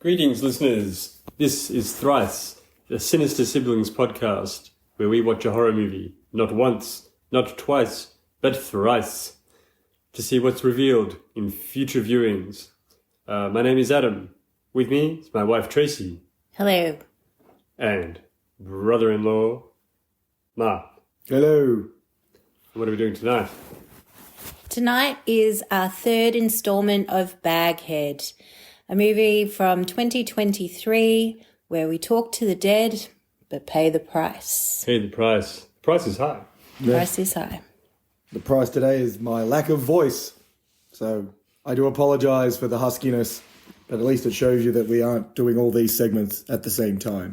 Greetings, listeners. This is Thrice, the Sinister Siblings podcast, where we watch a horror movie, not once, not twice, but thrice, to see what's revealed in future viewings. My name is Adam. With me is my wife, Tracy. Hello. And brother-in-law, Mark. Hello. What are we doing tonight? Tonight is our third installment of Baghead, a movie from 2023 where we talk to the dead but pay the price. Pay the price. The price is high. The price is high. The price today is my lack of voice. So I do apologise for the huskiness, but at least it shows you that we aren't doing all these segments at the same time.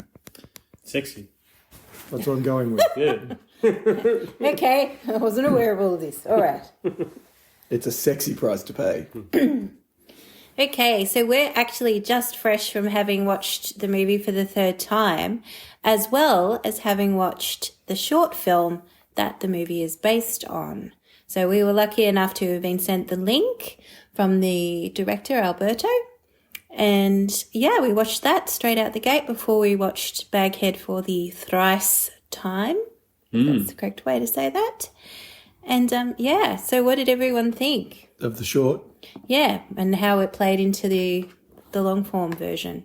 Sexy. That's what I'm going with. Yeah. Okay, I wasn't aware of all of this. All right. It's a sexy price to pay. Okay, so we're actually just fresh from having watched the movie for the third time, as well as having watched the short film that the movie is based on. So we were lucky enough to have been sent the link from the director, Alberto. And yeah, we watched that straight out the gate before we watched Baghead for the thrice time. That's the correct way to say that. And yeah, so what did everyone think? Of the short? Yeah, and how it played into the long form version.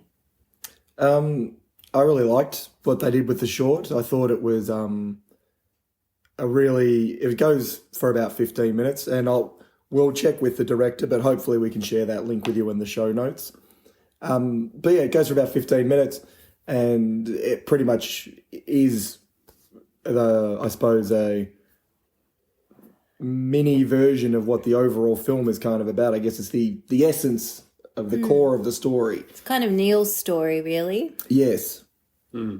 I really liked what they did with the short. I thought it was it goes for about 15 minutes, and we'll check with the director, but hopefully we can share that link with you in the show notes. But yeah, it goes for about 15 minutes, and it pretty much is, I suppose, a mini version of what the overall film is kind of about. I guess it's the essence of the core of the story. It's kind of Neil's story, really. Yes. Yeah,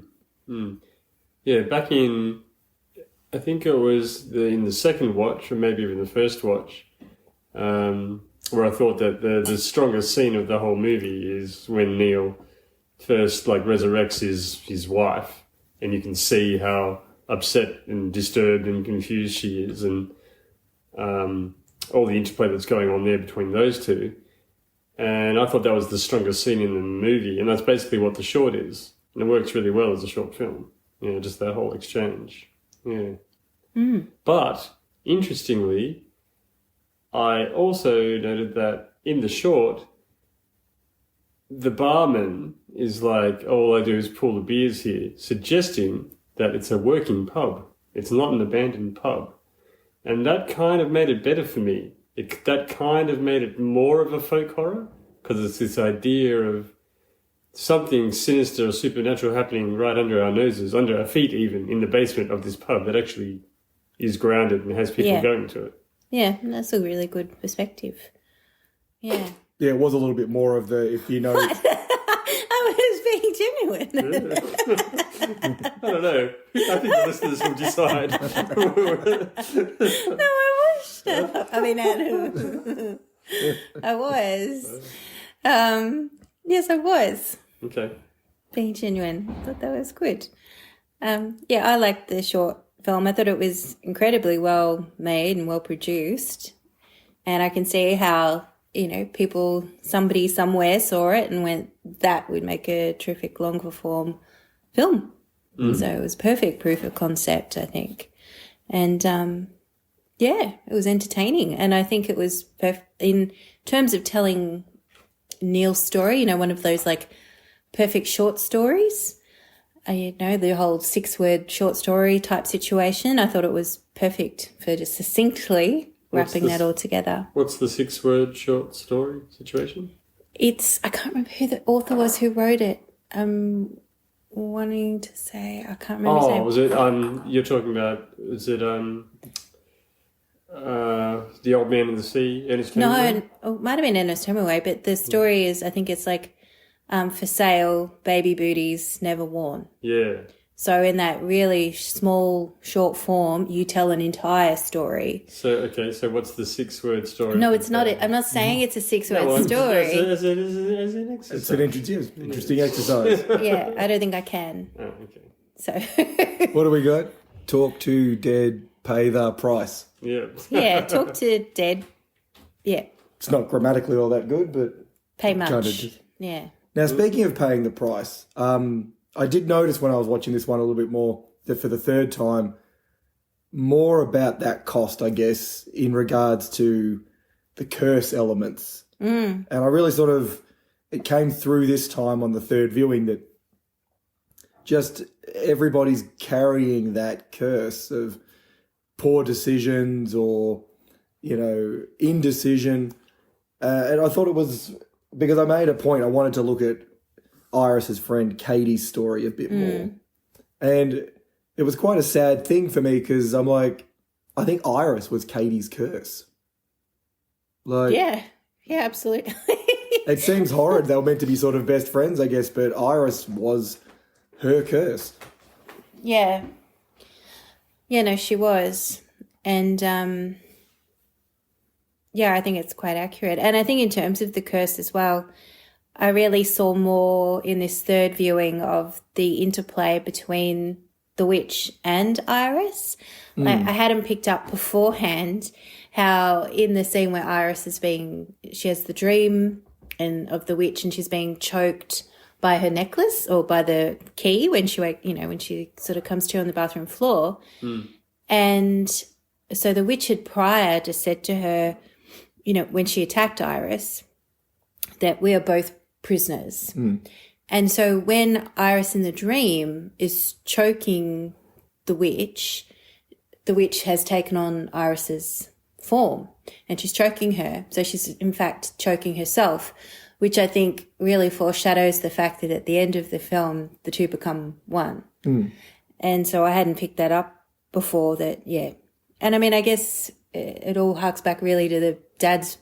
back in, I think it was in the second watch, or maybe even the first watch, where I thought that the strongest scene of the whole movie is when Neil first resurrects his wife, and you can see how upset and disturbed and confused she is, and all the interplay that's going on there between those two. And I thought that was the strongest scene in the movie, and that's basically what the short is. And it works really well as a short film, just that whole exchange. Yeah. But, interestingly, I also noted that in the short, the barman is like, all I do is pull the beers here, suggesting that it's a working pub. It's not an abandoned pub. And that kind of made it better for me. That kind of made it more of a folk horror, because it's this idea of something sinister or supernatural happening right under our noses, under our feet even, in the basement of this pub that actually is grounded and has people going to it. Yeah, that's a really good perspective. Yeah. Yeah, it was a little bit more of the, if you know... I was being genuine. I don't know. I think the listeners will decide. No, I was. I mean, Adam. I was. Yes, I was. Okay. Being genuine. I thought that was good. Yeah, I liked the short film. I thought it was incredibly well made and well produced. And I can see how, somebody somewhere saw it and went, that would make a terrific longer form film. So it was perfect proof of concept, I think. And, yeah, it was entertaining. And I think it was in terms of telling Neil's story, one of those perfect short stories, the whole 6-word short story type situation. I thought it was perfect for just succinctly wrapping that all together. What's the 6-word short story situation? I can't remember who the author was who wrote it. Wanting to say, I can't remember his name. Was it, you're talking about, is it, The Old Man in the Sea, Ernest Hemingway? No, it might have been Ernest Hemingway, but the story is, I think it's for sale, baby booties never worn. Yeah. So in that really small, short form, you tell an entire story. So what's the 6-word story? No, it's not. I'm not saying it's a 6-word story. As an exercise. It's an interesting exercise. Yeah, I don't think I can. Oh, okay. So. What do we got? Talk to dead, pay the price. Yeah. Yeah, talk to dead. Yeah. It's not grammatically all that good, but... Pay much. Kind of just, yeah. Now, speaking of paying the price, I did notice when I was watching this one a little bit more that for the third time, more about that cost, I guess, in regards to the curse elements. And I really it came through this time on the third viewing that just everybody's carrying that curse of poor decisions or, indecision. And I thought it was, because I made a point, I wanted to look at Iris's friend Katie's story a bit more. And it was quite a sad thing for me because I'm like, I think Iris was Katie's curse. Yeah, absolutely. It seems horrid. They were meant to be sort of best friends, I guess, but Iris was her curse. Yeah. Yeah, no, she was. And, I think it's quite accurate. And I think in terms of the curse as well, I really saw more in this third viewing of the interplay between the witch and Iris. Like, I hadn't picked up beforehand how in the scene where Iris she has the dream of the witch and she's being choked by her necklace or by the key when she sort of comes to on the bathroom floor. And so the witch had prior just said to her, when she attacked Iris, that we are both prisoners. And so when Iris in the dream is choking the witch has taken on Iris's form and she's choking her. So she's in fact choking herself, which I think really foreshadows the fact that at the end of the film, the two become one. And so I hadn't picked that up before that, yeah. And I mean, I guess it all harks back really to the dad's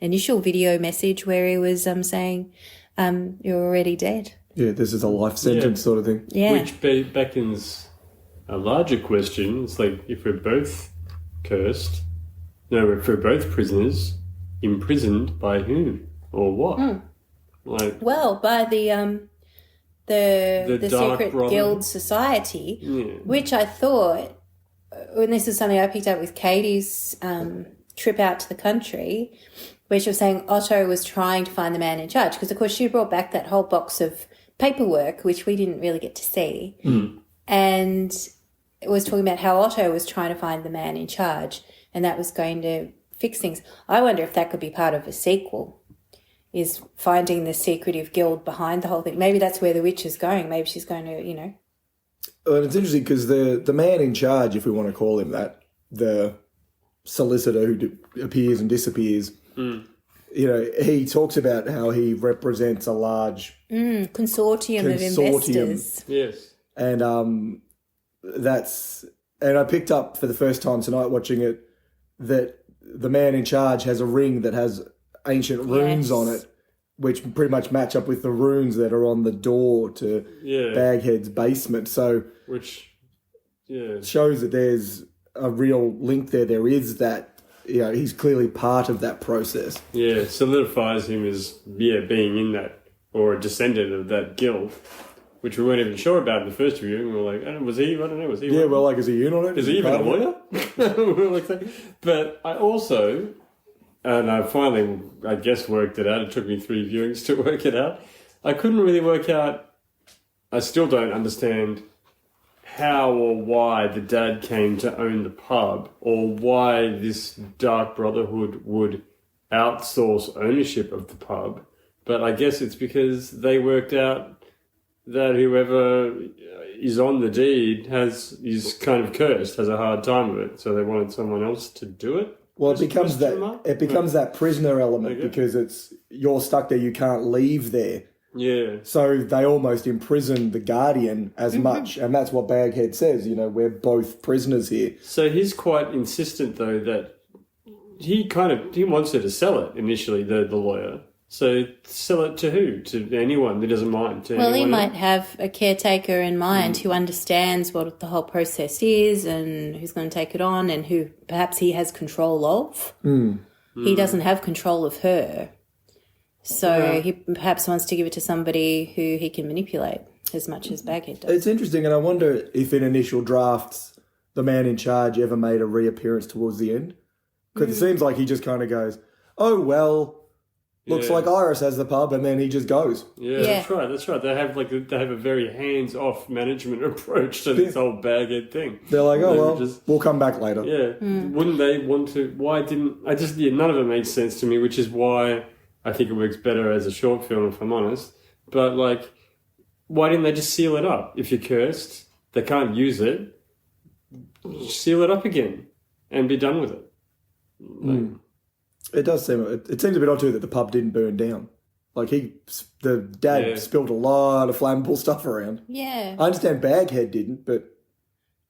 initial video message where he was saying, you're already dead. Yeah, this is a life sentence sort of thing. Yeah. Which beckons a larger question. It's like, if we're both cursed, if we're both prisoners, imprisoned by whom or what? Well, by the Dark secret Brotherhood? guild society, which I thought, and this is something I picked up with Katie's trip out to the country, where she was saying Otto was trying to find the man in charge, because of course she brought back that whole box of paperwork, which we didn't really get to see, and it was talking about how Otto was trying to find the man in charge, and that was going to fix things. I wonder if that could be part of a sequel, is finding the secretive guild behind the whole thing. Maybe that's where the witch is going. Maybe she's going to, And it's interesting because the man in charge, if we want to call him that, the solicitor who appears and disappears, he talks about how he represents a large consortium of investors. Yes. And and I picked up for the first time tonight watching it that the man in charge has a ring that has ancient runes on it, which pretty much match up with the runes that are on the door to Baghead's basement. So, which shows that there's a real link there. There is that, he's clearly part of that process. Yeah, solidifies him as being in that, or a descendant of that guild, which we weren't even sure about in the first review. We were like, was he? I don't know. Was he? Yeah, well, like, is he in on it? Is he even a lawyer? We were like that. But I also, and I finally, I guess, worked it out. It took me 3 viewings to work it out. I couldn't really work out. I still don't understand how or why the dad came to own the pub, or why this Dark Brotherhood would outsource ownership of the pub. But I guess it's because they worked out that whoever is on the deed is kind of cursed, has a hard time with it, so they wanted someone else to do it. Well, it becomes that prisoner element, because you're stuck there, you can't leave there. Yeah. So they almost imprison the Guardian as much, and that's what Baghead says, we're both prisoners here. So he's quite insistent, though, that he wants her to sell it initially, the lawyer. So sell it to who? To anyone that doesn't mind. Well, he might have a caretaker in mind who understands what the whole process is and who's going to take it on, and who perhaps he has control of. He doesn't have control of her. So he perhaps wants to give it to somebody who he can manipulate as much as Baghead does. It's interesting, and I wonder if in initial drafts the man in charge ever made a reappearance towards the end. Because it seems like he just kind of goes, oh, well, looks Yeah. like Iris has the pub, and then he just goes. Yeah, Yeah. that's right. They have a very hands-off management approach to this whole Baghead thing. They're like, oh, They well, were just- we'll come back later. Yeah, wouldn't they want to? Why didn't I just? Yeah, none of it made sense to me, which is why I think it works better as a short film, if I'm honest. But like, why didn't they just seal it up? If you're cursed, they can't use it. Seal it up again and be done with it. Like, It does seem, it seems a bit odd too that the pub didn't burn down. Like the dad Yeah. spilled a lot of flammable stuff around. Yeah. I understand Baghead didn't, but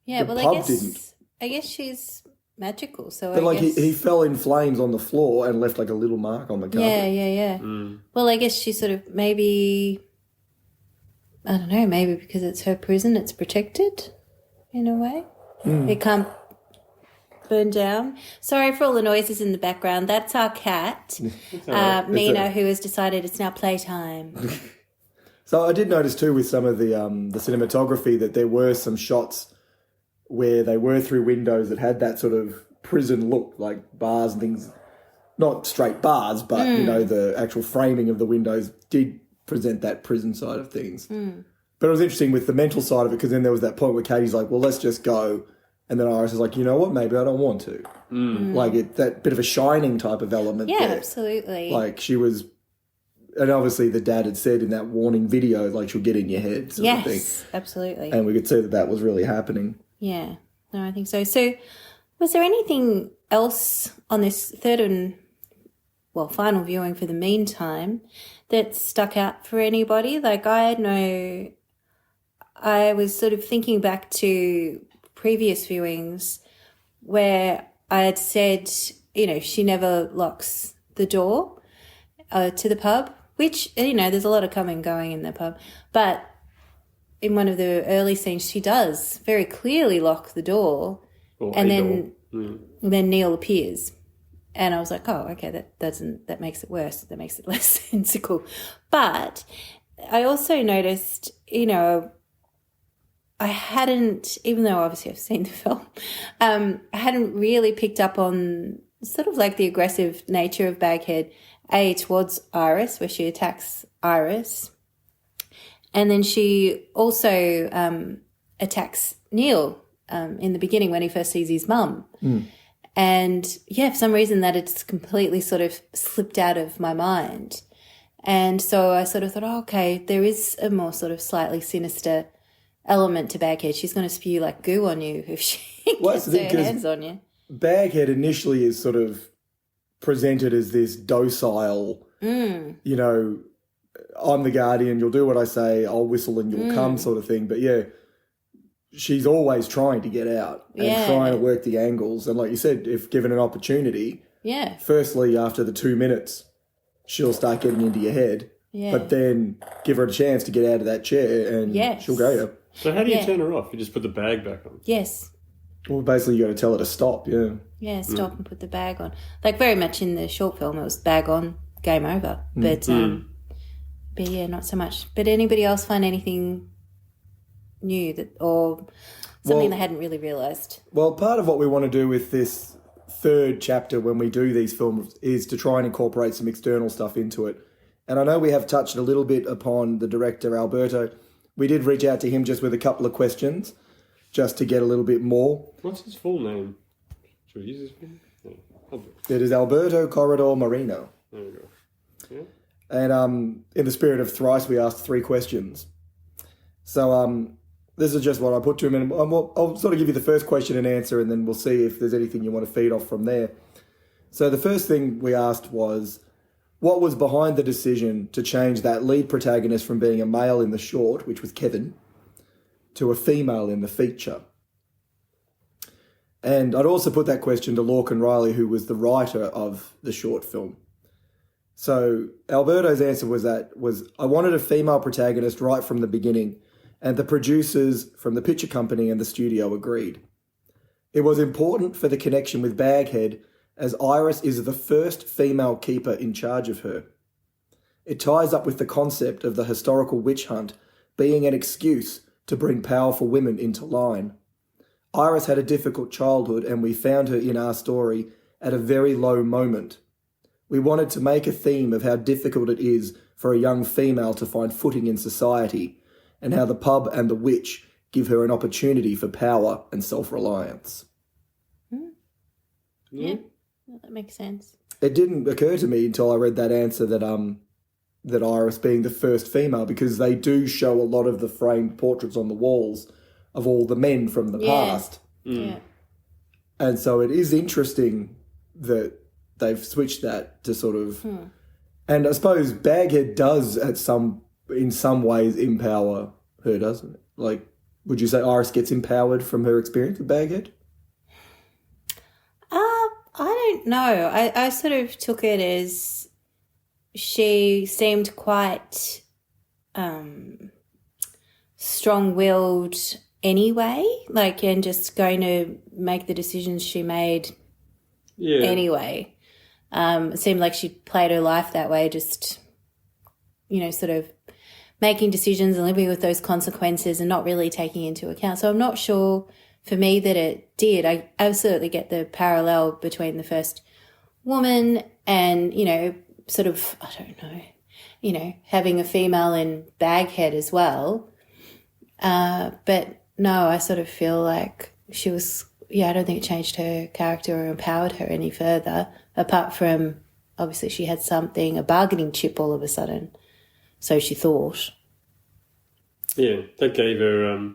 Yeah, the well, pub I guess didn't. I guess she's magical, so but I like guess he fell in flames on the floor and left like a little mark on the carpet. yeah. Well, I guess she sort of maybe I don't know, maybe because it's her prison, it's protected in a way. It can't burn down. Sorry for all the noises in the background. That's our cat, Mina, who has decided it's now playtime. So I did notice too with some of the cinematography that there were some shots where they were through windows that had that sort of prison look, like bars and things. Not straight bars, but you know, the actual framing of the windows did present that prison side of things. But it was interesting with the mental side of it, because then there was that point where Katie's like, well, let's just go. And then Iris is like, you know what, maybe I don't want to. Like that bit of a Shining type of element Yeah, there. absolutely. Like she was, and obviously the dad had said in that warning video, like she'll get in your head sort of thing. Yes, absolutely. And we could see that that was really happening. Yeah, no, I think so. So, was there anything else on this third and, well, final viewing for the meantime that stuck out for anybody? Like, I know I was sort of thinking back to previous viewings where I had said, you know, she never locks the door to the pub, which, you know, there's a lot of coming and going in the pub. But in one of the early scenes, she does very clearly lock the door, or and a then door. then Neil appears, and I was like, oh, okay, that makes it worse. That makes it less sensical. But I also noticed, you know, I hadn't, even though obviously I've seen the film, I hadn't really picked up on sort of like the aggressive nature of Baghead, towards Iris, where she attacks Iris. And then she also attacks Neil in the beginning when he first sees his mum. And yeah, for some reason that it's completely sort of slipped out of my mind. And so I sort of thought, oh, okay, there is a more sort of slightly sinister element to Baghead. She's going to spew like goo on you if she gets her hands on you. Baghead initially is sort of presented as this docile, you know, I'm the guardian, you'll do what I say, I'll whistle and you'll come sort of thing. But yeah, she's always trying to get out and trying to work the angles. And like you said, if given an opportunity, firstly, after the 2 minutes, she'll start getting into your head. Yeah. But then give her a chance to get out of that chair and she'll go you. So how do you turn her off? You just put the bag back on? Yes. Well, basically you got to tell her to stop, Yeah, stop and put the bag on. Like very much in the short film, it was bag on, game over. But yeah, not so much. But anybody else find anything new that, or something they hadn't really realised? Well, part of what we want to do with this third chapter when we do these films is to try and incorporate some external stuff into it. And I know we have touched a little bit upon the director, Alberto. We did reach out to him just with a couple of questions, just to get a little bit more. What's his full name? Should we use his full name? No. It is Alberto Corredor Marino. There we go. Yeah. And in the spirit of thrice, we asked 3 questions. So this is just what I put to him. And I'll sort of give you the first question and answer, and then we'll see if there's anything you want to feed off from there. So the first thing we asked was, what was behind the decision to change that lead protagonist from being a male in the short, which was Kevin, to a female in the feature? And I'd also put that question to Lorcan Riley, who was the writer of the short film. So Alberto's answer was I wanted a female protagonist right from the beginning, and the producers from the picture company and the studio agreed. It was important for the connection with Baghead, as Iris is the first female keeper in charge of her. It ties up with the concept of the historical witch hunt being an excuse to bring powerful women into line. Iris had a difficult childhood, and we found her in our story at a very low moment. We wanted to make a theme of how difficult it is for a young female to find footing in society, and how the pub and the witch give her an opportunity for power and self-reliance. Yeah, that makes sense. It didn't occur to me until I read that answer that Iris being the first female, because they do show a lot of the framed portraits on the walls of all the men from the past. Yeah. And so it is interesting that they've switched that to sort of... And I suppose Baghead does in some ways empower her, doesn't it? Like, would you say Iris gets empowered from her experience with Baghead? I don't know. I sort of took it as she seemed quite strong-willed anyway, like, and just going to make the decisions she made anyway. It seemed like she played her life that way, just, sort of making decisions and living with those consequences and not really taking into account. So I'm not sure for me that it did. I absolutely get the parallel between the first woman and, sort of, I don't know, having a female in Baghead as well. But no, I sort of feel like she was, I don't think it changed her character or empowered her any further, apart from obviously she had a bargaining chip all of a sudden. So she thought. Yeah, that gave her,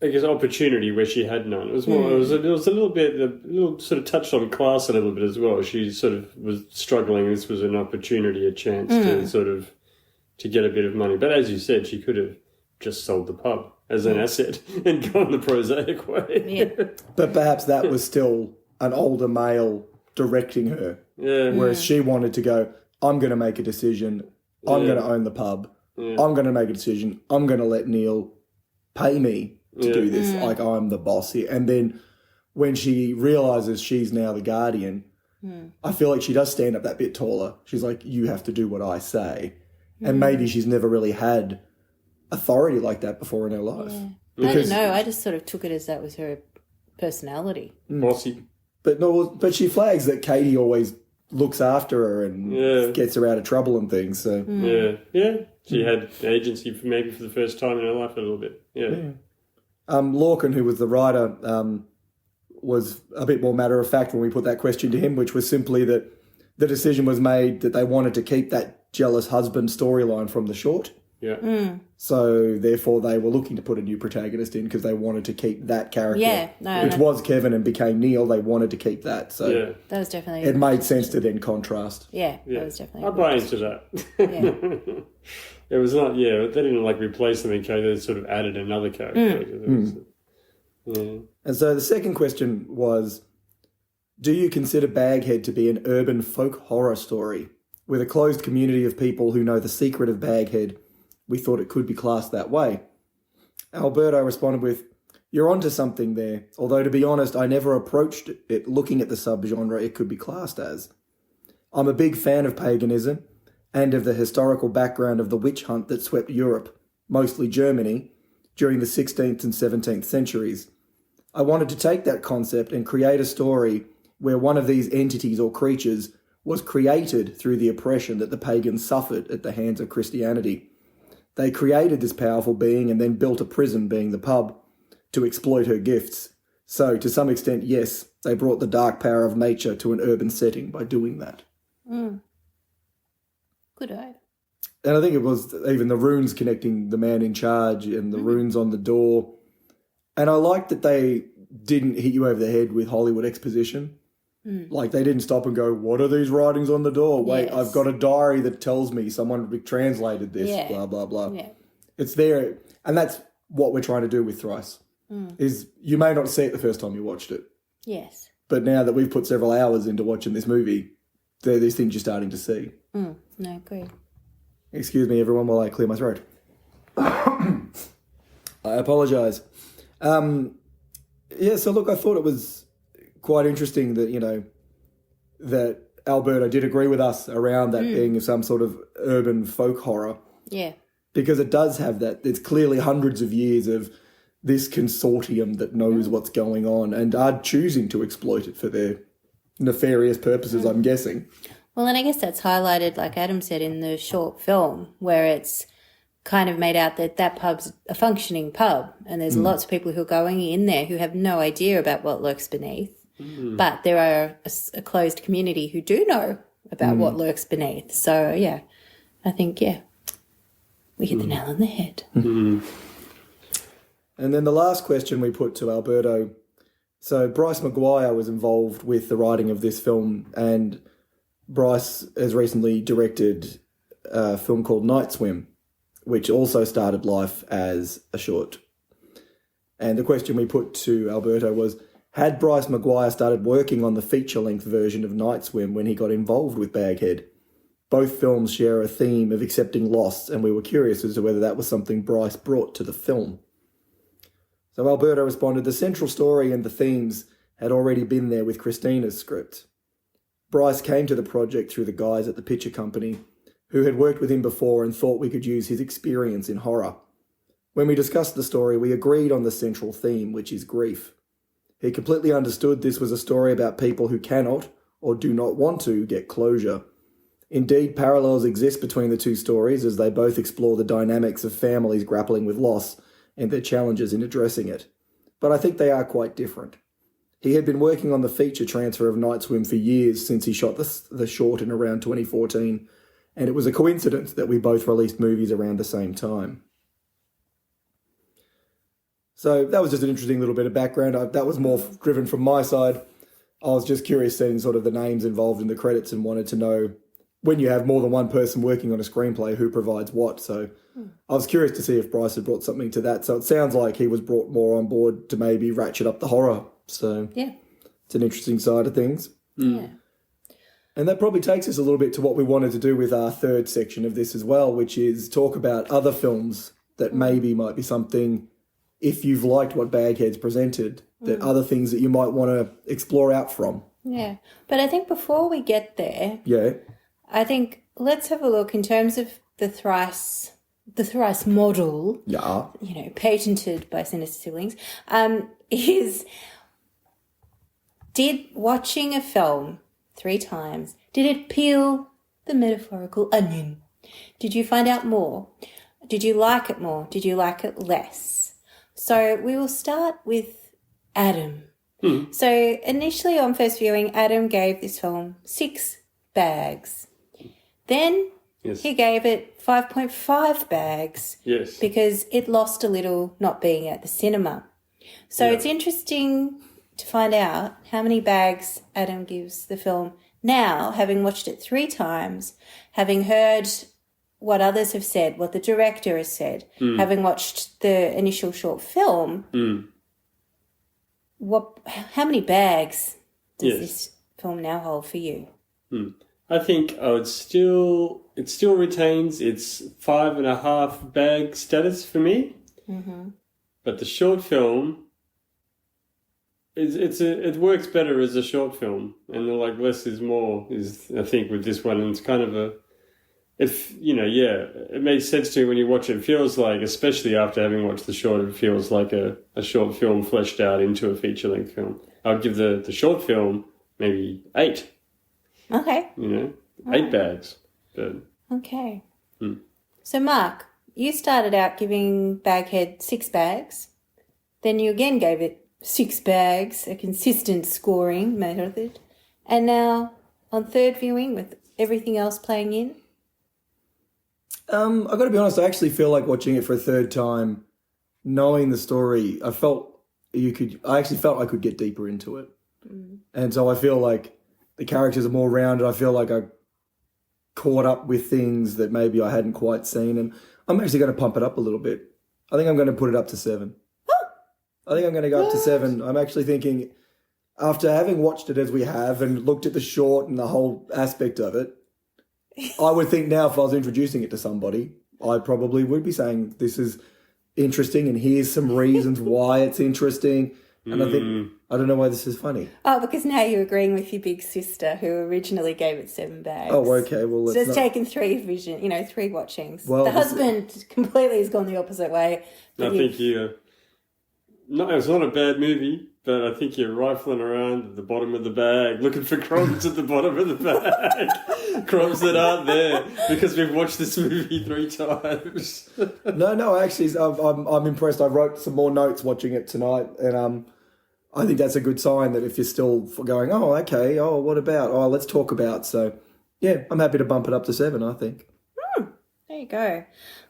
I guess, opportunity where she had none. It was more. It was a little sort of touched on class a little bit as well. She sort of was struggling. This was an opportunity, a chance to sort of to get a bit of money. But as you said, she could have just sold the pub as an asset and gone the prosaic way. Yeah. But perhaps that was still an older male directing her. Yeah. Whereas she wanted to go, I'm going to make a decision. I'm going to own the pub. I'm going to make a decision. I'm going to let Neil pay me to do this. Like, I'm the boss here. And then when she realises she's now the guardian, I feel like she does stand up that bit taller. She's like, you have to do what I say. And maybe she's never really had authority like that before in her life. Yeah. I don't know. I just sort of took it as that was her personality. Bossy. But she flags that Katie always looks after her and gets her out of trouble and things. So Yeah. She had agency for the first time in her life a little bit. Yeah. Lorcan, who was the writer, was a bit more matter of fact when we put that question to him, which was simply that the decision was made that they wanted to keep that jealous husband storyline from the short. Yeah. So therefore they were looking to put a new protagonist in because they wanted to keep that character. Yeah. Which was Kevin and became Neil. They wanted to keep that. So that was definitely... It made sense to then contrast. Yeah, that was definitely... I buy into that. Yeah. It was not, they didn't replace them in case they sort of added another character. And so the second question was, do you consider Baghead to be an urban folk horror story? With a closed community of people who know the secret of Baghead, we thought it could be classed that way. Alberto responded with, you're onto something there, although to be honest, I never approached it looking at the subgenre it could be classed as. I'm a big fan of paganism, and of the historical background of the witch hunt that swept Europe, mostly Germany, during the 16th and 17th centuries. I wanted to take that concept and create a story where one of these entities or creatures was created through the oppression that the pagans suffered at the hands of Christianity. They created this powerful being and then built a prison, being the pub, to exploit her gifts. So, to some extent, yes, they brought the dark power of nature to an urban setting by doing that. Good eye. And I think it was even the runes connecting the man in charge and the runes on the door. And I like that they didn't hit you over the head with Hollywood exposition. Like, they didn't stop and go, what are these writings on the door? Wait, I've got a diary that tells me someone translated this, blah, blah, blah. Yeah. It's there. And that's what we're trying to do with Thrice, is you may not see it the first time you watched it. Yes. But now that we've put several hours into watching this movie, there are these things you're starting to see. No, agreed. Excuse me, everyone, while I clear my throat. I apologise. So look, I thought it was quite interesting that, that Alberto did agree with us around that being some sort of urban folk horror. Yeah. Because it does have that. It's clearly hundreds of years of this consortium that knows what's going on and are choosing to exploit it for their nefarious purposes, I'm guessing. Well, and I guess that's highlighted, like Adam said, in the short film, where it's kind of made out that that pub's a functioning pub, and there's lots of people who are going in there who have no idea about what lurks beneath. But there are a closed community who do know about what lurks beneath. So, yeah, I think, we hit the nail on the head. And then the last question we put to Alberto. So Bryce Maguire was involved with the writing of this film, and Bryce has recently directed a film called Night Swim, which also started life as a short. And the question we put to Alberto was, had Bryce Maguire started working on the feature-length version of Night Swim when he got involved with Baghead? Both films share a theme of accepting loss, and we were curious as to whether that was something Bryce brought to the film. So Alberto responded, the central story and the themes had already been there with Christina's script. Bryce came to the project through the guys at the Picture Company, who had worked with him before and thought we could use his experience in horror. When we discussed the story, we agreed on the central theme, which is grief. He completely understood this was a story about people who cannot, or do not want to, get closure. Indeed, parallels exist between the two stories as they both explore the dynamics of families grappling with loss and their challenges in addressing it. But I think they are quite different. He had been working on the feature transfer of Night Swim for years since he shot the short in around 2014, and it was a coincidence that we both released movies around the same time. So that was just an interesting little bit of background. That was more driven from my side. I was just curious seeing sort of the names involved in the credits and wanted to know when you have more than one person working on a screenplay, who provides what. So I was curious to see if Bryce had brought something to that. So it sounds like he was brought more on board to maybe ratchet up the horror. So it's an interesting side of things. Yeah. And that probably takes us a little bit to what we wanted to do with our third section of this as well, which is talk about other films that maybe might be something, if you've liked what Baghead's presented, that other things that you might want to explore out from. Yeah. But I think before we get there, I think let's have a look in terms of the thrice model, patented by Sinister Siblings, did watching a film 3 times, did it peel the metaphorical onion? Did you find out more? Did you like it more? Did you like it less? So we will start with Adam. So initially on first viewing, Adam gave this film 6 bags. Then he gave it 5.5 bags because it lost a little not being at the cinema. So it's interesting to find out how many bags Adam gives the film now, having watched it 3 times, having heard what others have said, what the director has said, having watched the initial short film. How many bags does this film now hold for you? I think it still retains its 5.5 bag status for me. But the short film, it works better as a short film, and like less is more is, I think, with this one. And it's kind of it makes sense to me when you watch it. It feels like, especially after having watched the short, it feels like a short film fleshed out into a feature-length film. I would give the short film maybe 8. Okay. 8 bags. But, okay. So, Mark, you started out giving Baghead 6 bags. Then you again gave it 6 bags, a consistent scoring method. And now, on third viewing, with everything else playing in? I've got to be honest, I actually feel like watching it for a third time, knowing the story, I actually felt I could get deeper into it. And so I feel like the characters are more rounded. I feel like I caught up with things that maybe I hadn't quite seen. And I'm actually going to pump it up a little bit. I think I'm going to put it up to 7. I think I'm going to go up to 7. I'm actually thinking, after having watched it as we have and looked at the short and the whole aspect of it, I would think now if I was introducing it to somebody, I probably would be saying, this is interesting and here's some reasons why it's interesting. And I think, I don't know why this is funny. Oh, because now you're agreeing with your big sister who originally gave it 7 bags. Oh, okay. Well, so it's taken 3 watchings. Well, the husband completely has gone the opposite way. I think you no, it's not a bad movie, but I think you're rifling around at the bottom of the bag, looking for crumbs at the bottom of the bag. Crumbs that aren't there because we've watched this movie 3 times. No, actually, I'm impressed. I wrote some more notes watching it tonight, and I think that's a good sign that if you're still going, oh, okay, oh, what about? Oh, let's talk about. So, yeah, I'm happy to bump it up to 7, I think. There you go.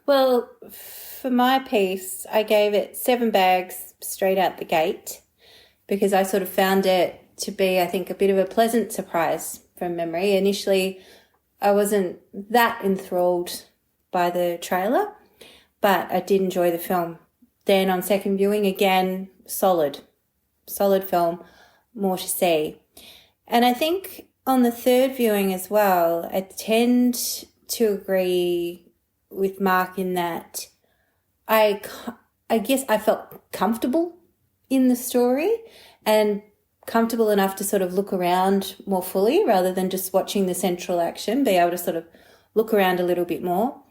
Well, for my piece, I gave it 7 bags straight out the gate because I sort of found it to be, I think, a bit of a pleasant surprise from memory. Initially, I wasn't that enthralled by the trailer, but I did enjoy the film. Then on second viewing, again, solid film, more to see. And I think on the third viewing as well, I tend to agree with Mark in that I guess I felt comfortable in the story and comfortable enough to sort of look around more fully rather than just watching the central action, be able to sort of look around a little bit more.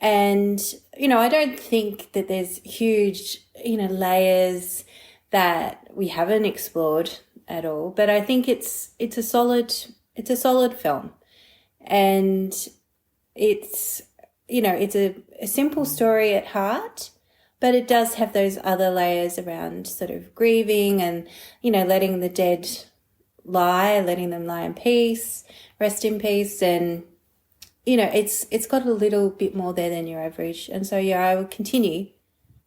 And, I don't think that there's huge, layers that we haven't explored at all, but I think it's a solid film. And it's a simple story at heart, but it does have those other layers around sort of grieving and, letting the dead letting them lie in peace, rest in peace. And, it's got a little bit more there than your average. And so, yeah, I would continue.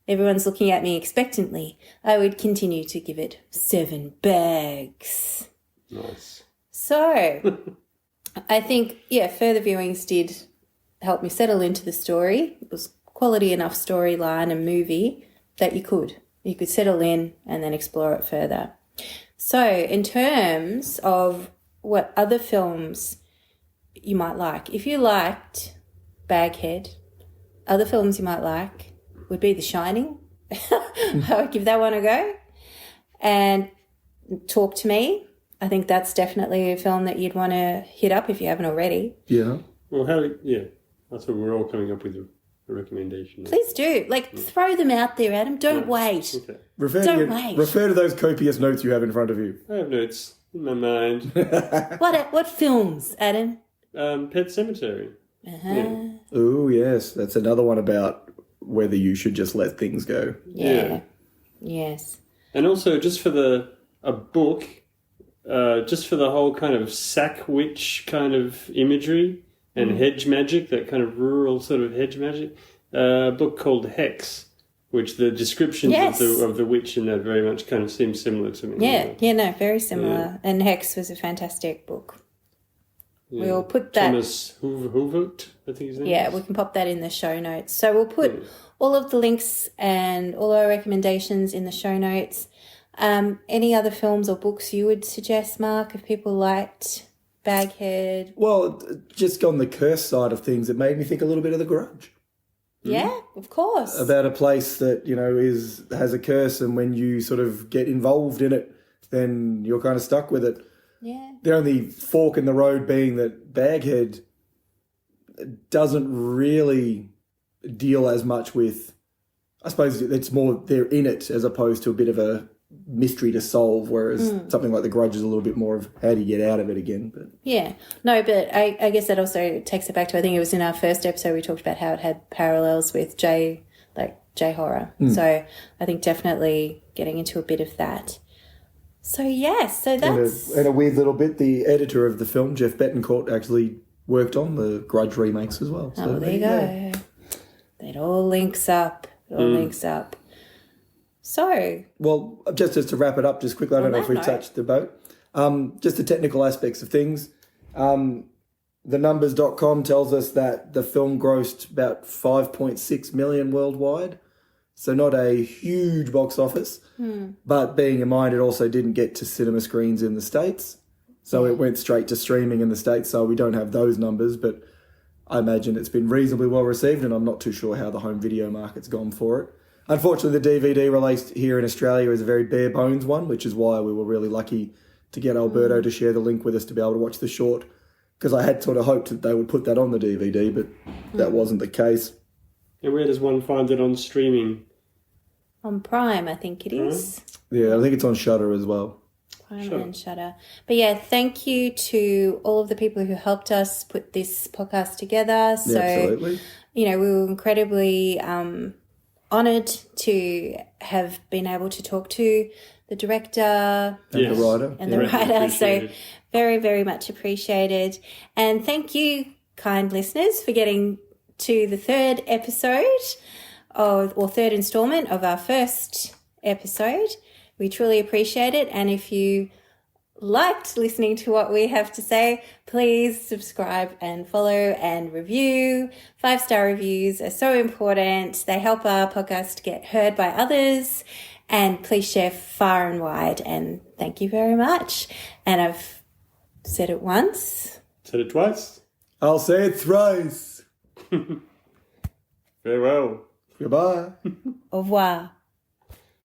Everyone's looking at me expectantly. I would continue to give it 7 bags. Nice. So I think, further viewings did help me settle into the story. It was quality enough storyline and movie that you could settle in and then explore it further. So in terms of what other films you might like, if you liked Baghead, other films you might like would be The Shining. I would give that one a go. And Talk to Me. I think that's definitely a film that you'd want to hit up if you haven't already. Yeah. Well, that's what we're all coming up with a recommendation. Please do. Throw them out there, Adam. Don't wait. Okay. Refer to those copious notes you have in front of you. I have notes in my mind. What films, Adam? Pet Cemetery. Uh-huh. Yeah. Oh, yes. That's another one about whether you should just let things go. Yeah. Yes. And also, just for a book, just for the whole kind of sack witch kind of imagery and hedge magic, that kind of rural sort of hedge magic, a book called Hex, which the descriptions of the witch in that very much kind of seem similar to me. Yeah, very similar. Yeah. And Hex was a fantastic book. Yeah. We'll put that... Thomas Hoovoot, I think his name is. We can pop that in the show notes. So we'll put all of the links and all our recommendations in the show notes. Any other films or books you would suggest, Mark, if people liked Baghead? Well, just on the curse side of things, it made me think a little bit of The Grudge. Yeah, of course. About a place that, has a curse, and when you sort of get involved in it, then you're kind of stuck with it. Yeah. The only fork in the road being that Baghead doesn't really deal as much with, I suppose it's more they're in it as opposed to a bit of a mystery to solve, whereas something like The Grudge is a little bit more of how do you get out of it again. But yeah. No, but I guess that also takes it back to, I think it was in our first episode we talked about how it had parallels with J horror. So I think definitely getting into a bit of that. So yes, so that's... And a weird little bit, the editor of the film, Jeff Betancourt, actually worked on the Grudge remakes as well. So there you go. It all links up. So... Well, just to wrap it up just quickly, I don't know if we've touched the boat. Just the technical aspects of things. Thenumbers.com tells us that the film grossed about 5.6 million worldwide. So not a huge box office, but being in mind it also didn't get to cinema screens in the States. So it went straight to streaming in the States, so we don't have those numbers, but I imagine it's been reasonably well received, and I'm not too sure how the home video market's gone for it. Unfortunately, the DVD released here in Australia is a very bare bones one, which is why we were really lucky to get Alberto to share the link with us to be able to watch the short, because I had sort of hoped that they would put that on the DVD, but that wasn't the case. And where does one find it on streaming? on Prime, I think it is. Yeah, I think it's on Shudder as well. Prime and Shudder. But yeah, thank you to all of the people who helped us put this podcast together. So, Yeah, absolutely. you know, we were incredibly honoured to have been able to talk to the director And the writer. and the writer. So appreciated. very, very much appreciated. And thank you, kind listeners, for getting to the third episode or third installment of our first episode. We truly appreciate it. And if you liked listening to what we have to say, please subscribe and follow and review. 5-star reviews are so important. They help our podcast get heard by others. And please share far and wide. And thank you very much. And I've said it once. Said it twice. I'll say it thrice. Farewell. Goodbye. Au revoir.